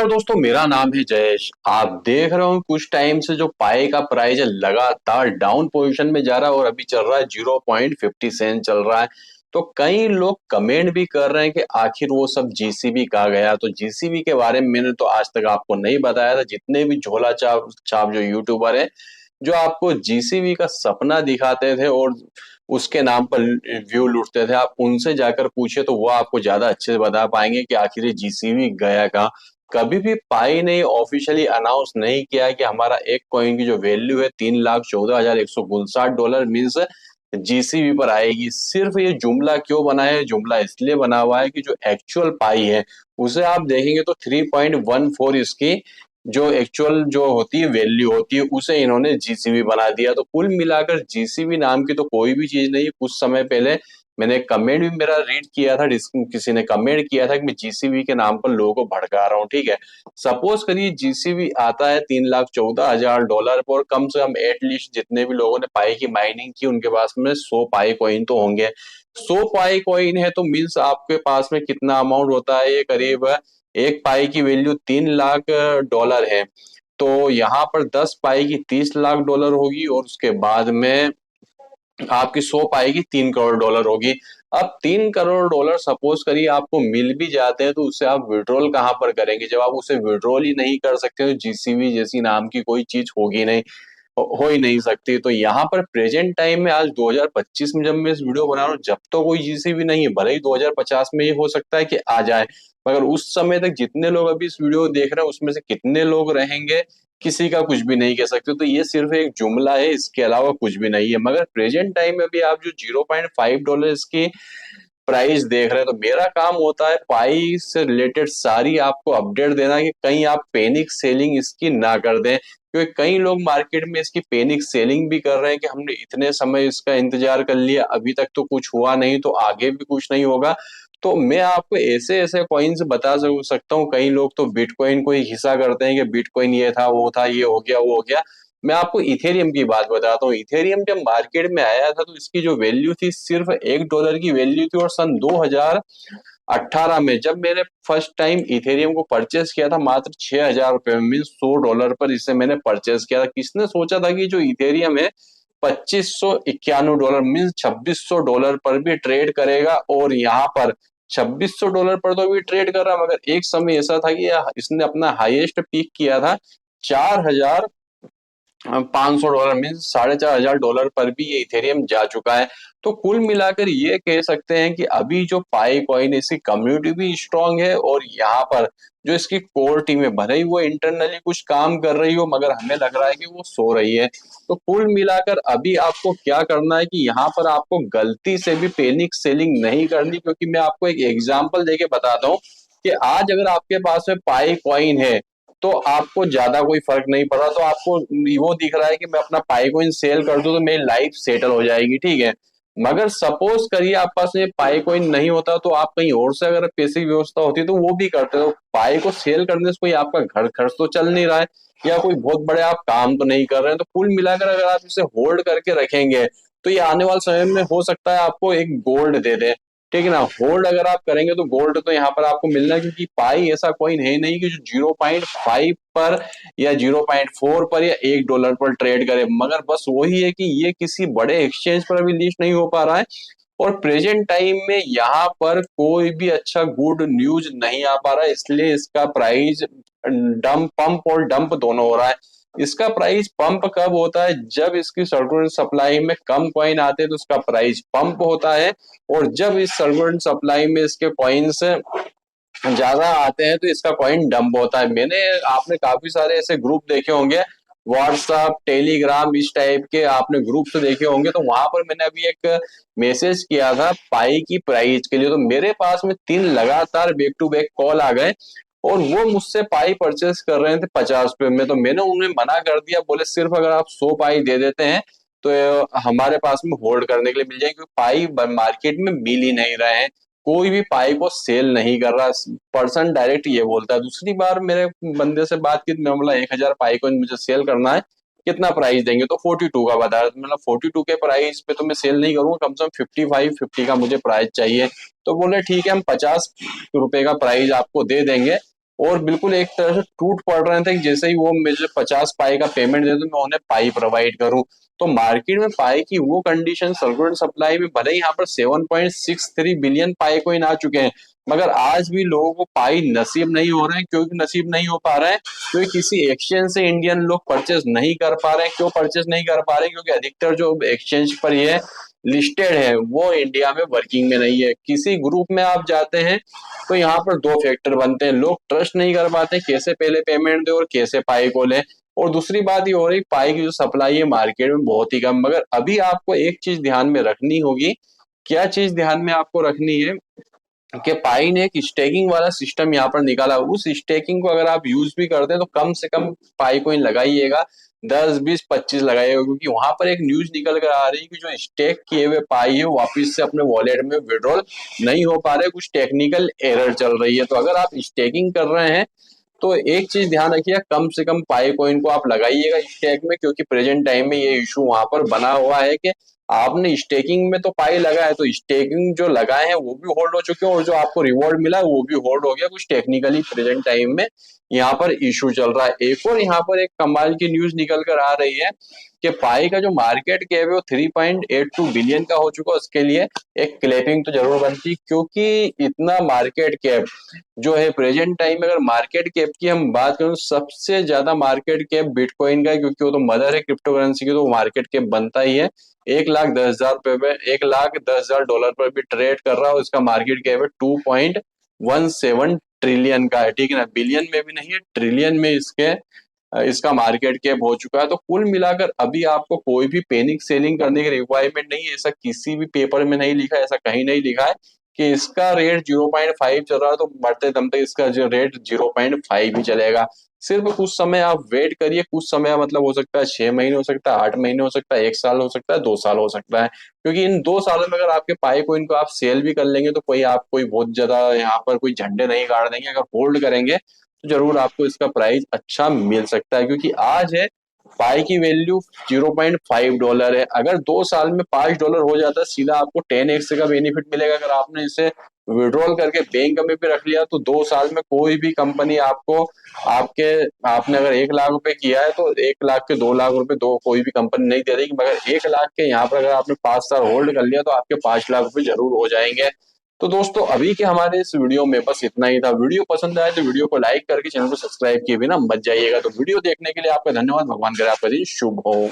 नमस्कार दोस्तों, मेरा नाम है जयेश। आप देख रहे हो कुछ टाइम से जो पाई का प्राइस है लगातार डाउन पोजीशन में जा रहा है और अभी चल रहा है 0.50 सेंट चल रहा है। तो कई लोग कमेंट भी कर रहे हैं कि आखिर वो सब जीसीबी कहाँ गया। तो जीसीबी के बारे में मैंने तो आज तक आपको नहीं बताया था। जितने भी झोला छाप छाप जो यूट्यूबर है जो आपको जीसीबी का सपना दिखाते थे और उसके नाम पर व्यू लूटते थे, आप उनसे जाकर पूछे तो वो आपको ज्यादा अच्छे से बता पाएंगे कि आखिर ये जीसीबी गया कहाँ। कभी भी पाई ने ऑफिशियली अनाउंस नहीं किया कि हमारा एक कॉइन की जो वैल्यू है 3,14,159 डॉलर मीन्स जीसीबी पर आएगी। सिर्फ ये जुमला क्यों बना है? जुमला इसलिए बना हुआ है कि जो एक्चुअल पाई है उसे आप देखेंगे तो 3.14 इसकी जो एक्चुअल जो होती है वैल्यू होती है उसे इन्होंने जीसीबी बना दिया। तो कुल मिलाकर जीसीबी नाम की तो कोई भी चीज नहीं। कुछ समय पहले मैंने कमेंट भी मेरा रीड किया था, किसी ने कमेंट किया था कि मैं जीसीबी के नाम पर लोगों को भड़का रहा हूँ। ठीक है, सपोज करिए जीसीबी आता है 3,14,000 डॉलर पर, कम से कम एटलीस्ट जितने भी लोगों ने पाई की माइनिंग की उनके पास में 100 पाई कॉइन तो होंगे। 100 पाई कॉइन है तो मीन्स आपके पास में कितना अमाउंट होता है? ये करीब एक पाई की वैल्यू 3 लाख डॉलर है। तो यहाँ पर 10 पाई की 30 लाख डॉलर होगी और उसके बाद में आपकी 100 पाएगी 3 करोड़ डॉलर होगी। अब 3 करोड़ डॉलर सपोज करिए आपको मिल भी जाते हैं तो उससे आप विड्रॉल कहाँ पर करेंगे? जब आप उसे विड्रॉल ही नहीं कर सकते तो जीसीबी जैसी नाम की कोई चीज होगी नहीं, हो ही नहीं सकती। तो यहाँ पर प्रेजेंट टाइम में आज 2025 में जब मैं इस वीडियो बना रहा हूँ जब तो कोई जीसीबी नहीं है, भले ही 2050 में ये हो सकता है कि आ जाए, मगर उस समय तक जितने लोग अभी इस वीडियो को देख रहे हैं उसमें से कितने लोग रहेंगे किसी का कुछ भी नहीं कह सकते। तो ये सिर्फ एक जुमला है, इसके अलावा कुछ भी नहीं है। मगर प्रेजेंट टाइम में भी आप जो 0.5 डॉलर इसकी प्राइस देख रहे हैं तो मेरा काम होता है पाई से रिलेटेड सारी आपको अपडेट देना कि कहीं आप पैनिक सेलिंग इसकी ना कर दें, क्योंकि कई लोग मार्केट में इसकी पैनिक सेलिंग भी कर रहे हैं कि हमने इतने समय इसका इंतजार कर लिया अभी तक तो कुछ हुआ नहीं तो आगे भी कुछ नहीं होगा। तो मैं आपको ऐसे ऐसे कॉइन्स बता सकता हूँ। कई लोग तो बिटकॉइन को ही हिस्सा करते हैं कि बिटकॉइन ये था वो था, ये हो गया वो हो गया। मैं आपको इथेरियम की बात बताता हूँ। इथेरियम जब मार्केट में आया था तो इसकी जो वैल्यू थी सिर्फ 1 डॉलर की वैल्यू थी और सन 2018 में जब मैंने फर्स्ट टाइम इथेरियम को परचेस किया था मात्र 6,000 रुपए में, मीन 100 डॉलर पर इसे मैंने परचेस किया था। किसने सोचा था कि जो इथेरियम है 2591 डॉलर मीन 2600 डॉलर पर भी ट्रेड करेगा। और यहाँ पर 2600 डॉलर पर तो भी ट्रेड कर रहा, मगर एक समय ऐसा था कि इसने अपना हाईएस्ट पीक किया था 4,500 डॉलर मीन 4,500 डॉलर पर भी ये इथेरियम जा चुका है। तो कुल मिलाकर ये कह सकते हैं कि अभी जो पाई कॉइन इसकी कम्युनिटी भी स्ट्रांग है और यहाँ पर जो इसकी कोर टीम है भले ही वो इंटरनली कुछ काम कर रही हो मगर हमें लग रहा है कि वो सो रही है। तो कुल मिलाकर अभी आपको क्या करना है कि यहाँ पर आपको गलती से भी पैनिक सेलिंग नहीं करनी, क्योंकि मैं आपको एक एग्जांपल देके बताता हूँ कि आज अगर आपके पास में पाई कॉइन है तो आपको ज्यादा कोई फर्क नहीं पड़ रहा, तो आपको वो दिख रहा है कि मैं अपना पाई कॉइन सेल कर दूं तो मेरी लाइफ सेटल हो जाएगी। ठीक है, मगर सपोज करिए आप पास में पाई कॉइन नहीं होता तो आप कहीं और से अगर पैसे की व्यवस्था होती तो वो भी करते। तो पाई को सेल करने से कोई आपका घर खर्च तो चल नहीं रहा है या कोई बहुत बड़े आप काम तो नहीं कर रहे हैं। तो कुल मिलाकर अगर आप इसे होल्ड करके रखेंगे तो ये आने वाले समय में हो सकता है आपको एक गोल्ड दे दे। ठीक है ना, होल्ड अगर आप करेंगे तो गोल्ड तो यहाँ पर आपको मिलना है, क्योंकि पाई ऐसा कॉइन है नहीं कि जो 0.5 पर या 0.4 पर या 1 डॉलर पर ट्रेड करे, मगर बस वही है कि ये किसी बड़े एक्सचेंज पर अभी लिस्ट नहीं हो पा रहा है और प्रेजेंट टाइम में यहाँ पर कोई भी अच्छा गुड न्यूज नहीं आ पा रहा है, इसलिए इसका प्राइस डंप पंप और डंप दोनों हो रहा है। इसका प्राइस पंप कब होता है? जब इसकी सर्कुलेट सप्लाई में कम कॉइन आते हैं तो इसका प्राइस पंप होता है, और जब इस सर्कुलेट सप्लाई में इसके कॉइन्स ज्यादा आते हैं तो इसका कॉइन डंप होता है। आपने काफी सारे ऐसे ग्रुप देखे होंगे, व्हाट्सएप टेलीग्राम इस टाइप के आपने ग्रुप से देखे होंगे, तो वहां पर मैंने अभी एक मैसेज किया था पाई की प्राइस के लिए, तो मेरे पास में 3 लगातार बैक टू बैक कॉल आ गए और वो मुझसे पाई परचेस कर रहे थे 50 रुपए में। तो मैंने उन्हें मना कर दिया, बोले सिर्फ अगर आप 100 पाई दे देते हैं तो हमारे पास में होल्ड करने के लिए मिल जाएगी, क्योंकि पाई मार्केट में मिल ही नहीं रहे हैं, कोई भी पाई को सेल नहीं कर रहा। पर्सन डायरेक्ट ये बोलता है। दूसरी बार मेरे बंदे से बात की तो मैं बोला 1,000 पाई को मुझे सेल करना है, कितना प्राइस देंगे? तो 42 का बता रहा था। मतलब 42 के प्राइस पे तो मैं सेल नहीं करूंगा, कम से कम 55-50 का मुझे प्राइस चाहिए। तो बोले ठीक है हम 50 रुपए का प्राइस आपको दे देंगे, और बिल्कुल एक तरह से टूट पड़ रहे थे कि जैसे ही वो मुझे 50 पाई का पेमेंट दे दो मैं उन्हें पाई प्रोवाइड करूं। तो मार्केट में पाई की वो कंडीशन सल्फेट सप्लाई में भले ही यहाँ पर 7.63 बिलियन पाई कोइन आ चुके हैं, मगर आज भी लोगों को पाई नसीब नहीं हो रहे हैं। क्योंकि नसीब नहीं हो पा रहे हैं क्योंकि किसी एक्सचेंज से इंडियन लोग परचेज नहीं कर पा रहे हैं। क्यों परचेज नहीं कर पा रहे हैं? क्योंकि अधिकतर जो एक्सचेंज पर ये लिस्टेड है वो इंडिया में वर्किंग में नहीं है। किसी ग्रुप में आप जाते हैं तो यहाँ पर दो फैक्टर बनते हैं, लोग ट्रस्ट नहीं कर पाते कैसे पहले पेमेंट दे और कैसे पाई को ले। और दूसरी बात ये हो रही पाई की जो सप्लाई है मार्केट में बहुत ही कम। मगर अभी आपको एक चीज ध्यान में रखनी होगी। क्या चीज ध्यान में आपको रखनी है कि पाई ने एक स्टेकिंग वाला सिस्टम यहाँ पर निकाला। उस स्टेकिंग को अगर आप यूज भी करते हैं तो कम से कम पाई कोइन लगाइएगा, 10, 20, 25 लगाइएगा। क्योंकि वहां पर एक न्यूज निकल कर आ रही है कि जो स्टेक किए हुए पाई है वापिस से अपने वॉलेट में विड्रॉल नहीं हो पा रहे, कुछ टेक्निकल एरर चल रही है। तो अगर आप स्टेकिंग कर रहे हैं तो एक चीज ध्यान रखिए, कम से कम पाई कोइन को आप लगाइएगा स्टेक में। क्योंकि प्रेजेंट टाइम में ये इशू वहां पर बना हुआ है कि आपने स्टेकिंग में तो पाई लगाया तो स्टेकिंग जो लगाए हैं वो भी होल्ड हो चुके हैं और जो आपको रिवॉर्ड मिला वो भी होल्ड हो गया। कुछ टेक्निकली प्रेजेंट टाइम में यहाँ पर इशू चल रहा है। एक और यहाँ पर एक कमाल की न्यूज निकल कर आ रही है कि पाई का जो मार्केट कैप है वो 3.82 बिलियन का हो चुका है। उसके लिए एक क्लैपिंग तो जरूर बनती, क्योंकि इतना मार्केट कैप जो है प्रेजेंट टाइम में, अगर मार्केट कैप की हम बात करें तो सबसे ज्यादा मार्केट कैप बिटकॉइन का है। क्योंकि वो तो मदर है क्रिप्टो करेंसी की, तो मार्केट कैप बनता ही है। 1,10,000 पे, $1,10,000 पर भी ट्रेड कर रहा है। उसका मार्केट कैप है 2.17 ट्रिलियन का है। ठीक है ना, बिलियन में भी नहीं है, ट्रिलियन में इसका मार्केट कैप हो चुका है। तो कुल मिलाकर अभी आपको कोई भी पैनिक सेलिंग करने की रिक्वायरमेंट नहीं है। ऐसा किसी भी पेपर में नहीं लिखा है, ऐसा कहीं नहीं लिखा है कि इसका रेट 0.5 चल रहा है तो मरते दम तक इसका जो रेट 0.5 ही चलेगा। सिर्फ कुछ समय आप वेट करिए। कुछ समय मतलब हो सकता है 6 महीने, हो सकता है 8 महीने, हो सकता है 1 साल, हो सकता है 2 साल हो सकता है। क्योंकि इन 2 सालों में अगर आपके पाई कोइन को आप सेल भी कर लेंगे तो कोई बहुत ज्यादा यहाँ पर कोई झंडे नहीं गाड़ देंगे। अगर होल्ड करेंगे तो जरूर आपको इसका प्राइस अच्छा मिल सकता है। क्योंकि आज है पाई की वैल्यू $0.5 है। अगर 2 साल में $5 हो जाता है सीधा आपको 10x का बेनिफिट मिलेगा। अगर आपने इसे विड्रॉल करके बैंक में भी रख लिया तो 2 साल में कोई भी कंपनी आपको आपने अगर 1 लाख रुपए किया है तो 1 लाख के 2 लाख रुपए दो कोई भी कंपनी नहीं दे देगी। मगर 1 लाख के यहाँ पर अगर आपने 5 साल होल्ड कर लिया तो आपके 5 लाख रुपए जरूर हो जाएंगे। तो दोस्तों अभी के हमारे इस वीडियो में बस इतना ही था। वीडियो पसंद आए तो वीडियो को लाइक करके चैनल को सब्सक्राइब किए बिना मत जाइएगा। तो वीडियो देखने के लिए आपका धन्यवाद। भगवान करे आपका दिन शुभ हो।